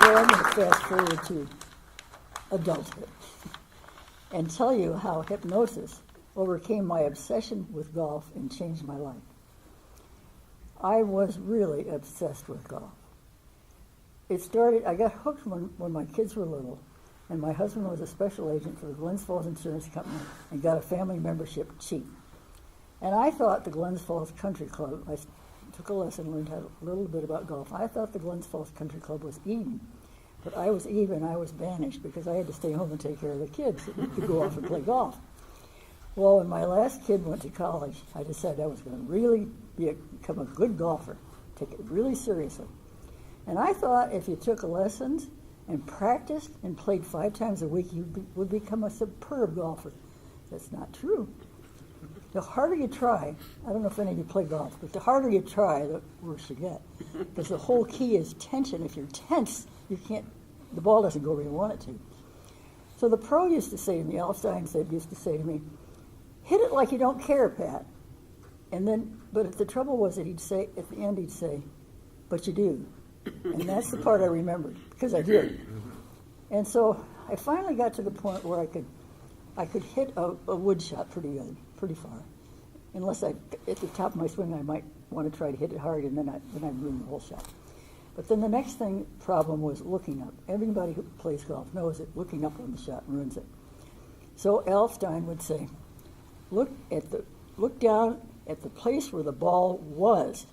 Well, I'm going to fast forward to adulthood and tell you how hypnosis overcame my obsession with golf and changed my life. I was really obsessed with golf. It started, I got hooked when my kids were little, and my husband was a special agent for the Glens Falls Insurance Company and got a family membership cheap. And I thought the Glens Falls Country Club, I took a lesson, learned a little bit about golf. I thought the Glens Falls Country Club was even. But I was banished because I had to stay home and take care of the kids to go off and play golf. Well, when my last kid went to college, I decided I was going to really become a good golfer, take it really seriously. And I thought if you took lessons and practiced and played 5 times a week, you would become a superb golfer. That's not true. The harder you try, I don't know if any of you play golf, but the harder you try, the worse you get. Because the whole key is tension. If you're tense, the ball doesn't go where you want it to. So the pro used to say to me, Alfred Z used to say to me, hit it like you don't care, Pat. But the trouble was that at the end he'd say, but you do. And that's the part I remembered, because I did. And so I finally got to the point where I could hit a wood shot pretty far. Unless at the top of my swing, I might want to try to hit it hard, and then I'd ruin the whole shot. But then the next problem was looking up. Everybody who plays golf knows that looking up on the shot ruins it. So Alfstein would say, look down at the place where the ball was.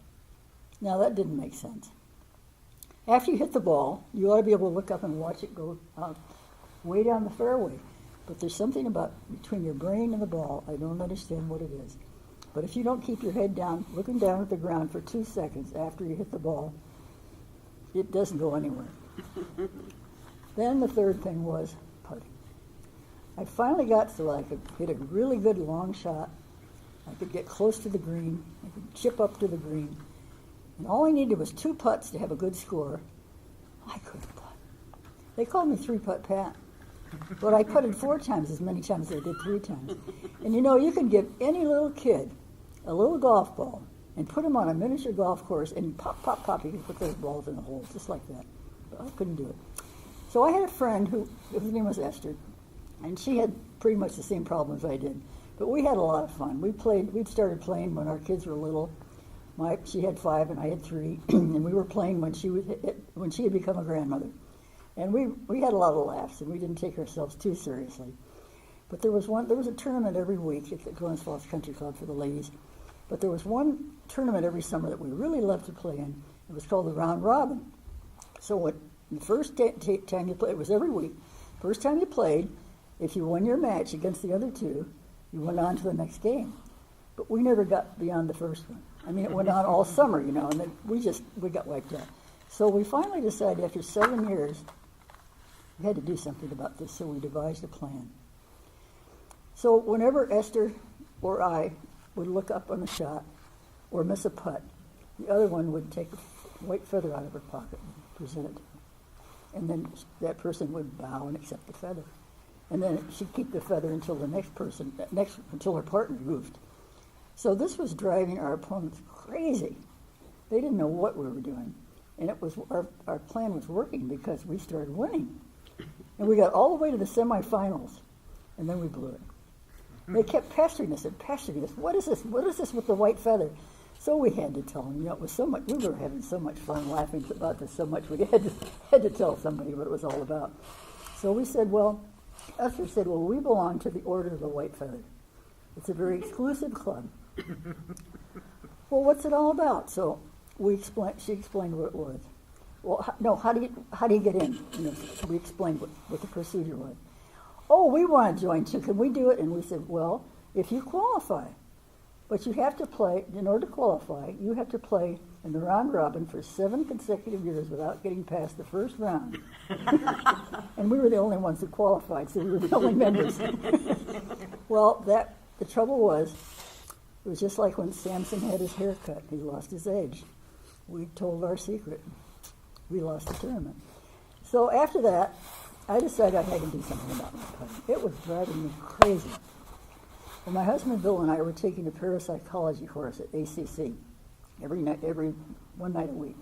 Now that didn't make sense. After you hit the ball, you ought to be able to look up and watch it go out way down the fairway. But there's something about between your brain and the ball, I don't understand what it is. But if you don't keep your head down, looking down at the ground for 2 seconds after you hit the ball, it doesn't go anywhere. Then the third thing was putting. I finally got so I could hit a really good long shot. I could get close to the green. I could chip up to the green. And all I needed was 2 putts to have a good score. I couldn't putt. They called me 3-putt Pat. But I putted 4 times as many times as I did 3 times. And you can give any little kid a little golf ball and put them on a miniature golf course and pop, pop, pop, you can put those balls in the hole just like that. But I couldn't do it. So I had a friend whose name was Esther, and she had pretty much the same problems I did. But we had a lot of fun. We'd started playing when our kids were little. She had 5 and I had 3, and we were playing when she had become a grandmother. And we had a lot of laughs, and we didn't take ourselves too seriously. But there was a tournament every week at the Glens Falls Country Club for the ladies. But there was one tournament every summer that we really loved to play in. It was called the Round Robin. So the first time you played, it was every week. First time you played, if you won your match against the other 2, you went on to the next game. But we never got beyond the first one. I mean, it went on all summer, and then we got wiped out. So we finally decided after 7 years, we had to do something about this, so we devised a plan. So whenever Esther or I would look up on a shot or miss a putt, the other one would take a white feather out of her pocket and present it to her. And then that person would bow and accept the feather. And then she'd keep the feather until until her partner moved. So this was driving our opponents crazy. They didn't know what we were doing. And it was our plan was working because we started winning. And we got all the way to the semifinals, and then we blew it. They kept pestering us. What is this? What is this with the white feather? So we had to tell them. It was so much. We were having so much fun laughing about this so much. We had to tell somebody what it was all about. So we said, Esther said, we belong to the Order of the White Feather. It's a very exclusive club. Well, what's it all about? So she explained what it was. Well, how do you get in? We explained what the procedure was. Oh, we want to join too. Can we do it? And we said, well, if you qualify. But you have to play, in order to qualify, you have to play in the round robin for 7 consecutive years without getting past the first round. And we were the only ones that qualified, so we were the only members. Well, the trouble was, it was just like when Samson had his hair cut. He lost his edge. We told our secret. We lost the tournament. So after that, I decided I had to do something about my putting. It was driving me crazy. And my husband Bill and I were taking a parapsychology course at ACC every one night a week.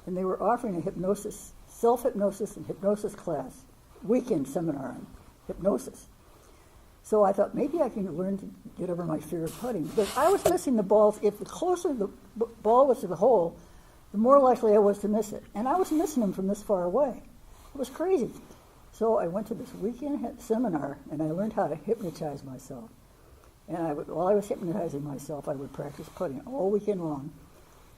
And they were offering a hypnosis self-hypnosis and hypnosis class, weekend seminar on hypnosis. So I thought maybe I can learn to get over my fear of putting. But I was missing the balls. If the closer the ball was to the hole, the more likely I was to miss it. And I was missing them from this far away. It was crazy. So I went to this weekend seminar, and I learned how to hypnotize myself. And while I was hypnotizing myself, I would practice putting all weekend long.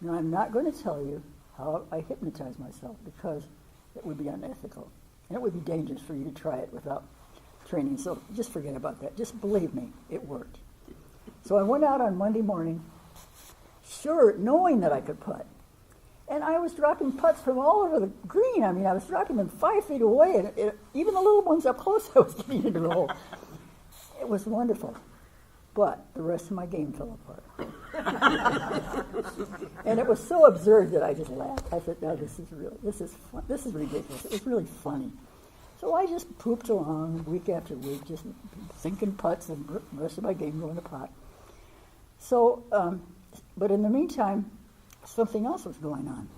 Now, I'm not going to tell you how I hypnotize myself because it would be unethical. And it would be dangerous for you to try it without training. So just forget about that. Just believe me, it worked. So I went out on Monday morning, sure, knowing that I could putt. And I was dropping putts from all over the green. I mean, I was dropping them 5 feet away, and even the little ones up close, I was getting into the hole. It was wonderful. But the rest of my game fell apart. And it was so absurd that I just laughed. I said, no, this is ridiculous. It was really funny. So I just pooped along week after week, just sinking putts and the rest of my game going to pot. So, but in the meantime, something else was going on.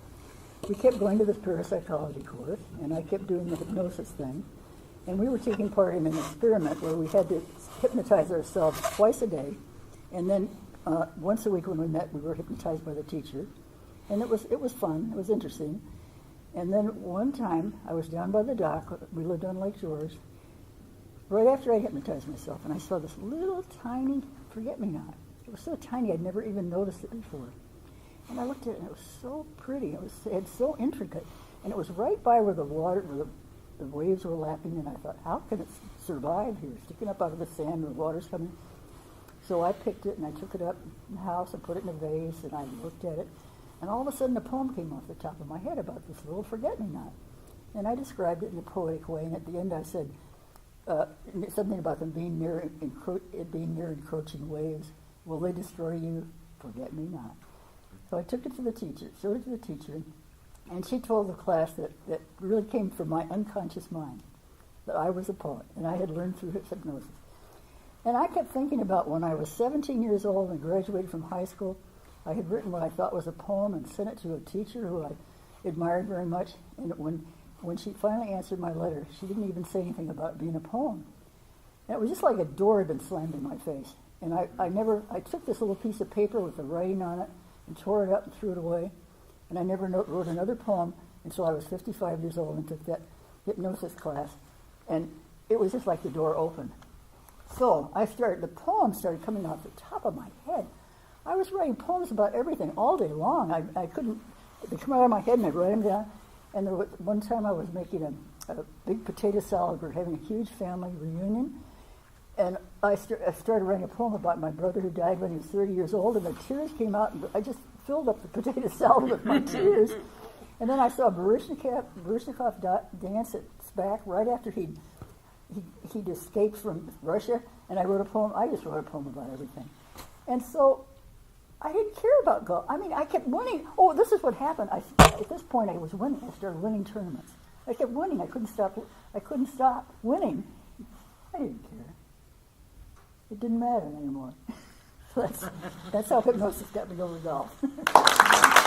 We kept going to this parapsychology course, and I kept doing the hypnosis thing. And we were taking part in an experiment where we had to hypnotize ourselves twice a day, and then once a week when we met, we were hypnotized by the teacher. And it was fun. It was interesting. And then one time, I was down by the dock. We lived on Lake George. Right after I hypnotized myself, and I saw this little tiny forget-me-not. It was so tiny, I'd never even noticed it before. And I looked at it, and it was so pretty. It had so intricate, and it was right by where the waves were lapping. And I thought, how can it survive here, sticking up out of the sand and the water's coming? So I picked it, and I took it up in the house and put it in a vase, and I looked at it. And all of a sudden, a poem came off the top of my head about this little forget-me-not. And I described it in a poetic way, and at the end I said something about them being near encroaching waves. Will they destroy you? Forget-me-not. So I took it to the teacher, showed it to the teacher, and she told the class that really came from my unconscious mind, that I was a poet, and I had learned through hypnosis. And I kept thinking about when I was 17 years old and graduated from high school, I had written what I thought was a poem and sent it to a teacher who I admired very much. And when she finally answered my letter, she didn't even say anything about it being a poem. And it was just like a door had been slammed in my face. And I took this little piece of paper with the writing on it and tore it up and threw it away. And I never wrote another poem until I was 55 years old and took that hypnosis class. And it was just like the door opened. So the poems started coming off the top of my head. I was writing poems about everything all day long. They come out of my head and I'd write them down. And there was one time I was making a big potato salad. We were having a huge family reunion. And I started writing a poem about my brother who died when he was 30 years old, and the tears came out, and I just filled up the potato salad with my tears. And then I saw Baryshnikov dance at SPAC right after he'd escaped from Russia, and I wrote a poem. I just wrote a poem about everything. And so I didn't care about golf. I mean, I kept winning. Oh, this is what happened. At this point, I was winning. I started winning tournaments. I kept winning. I couldn't stop winning. I didn't care. It didn't matter anymore. So that's how hypnosis got me over golf.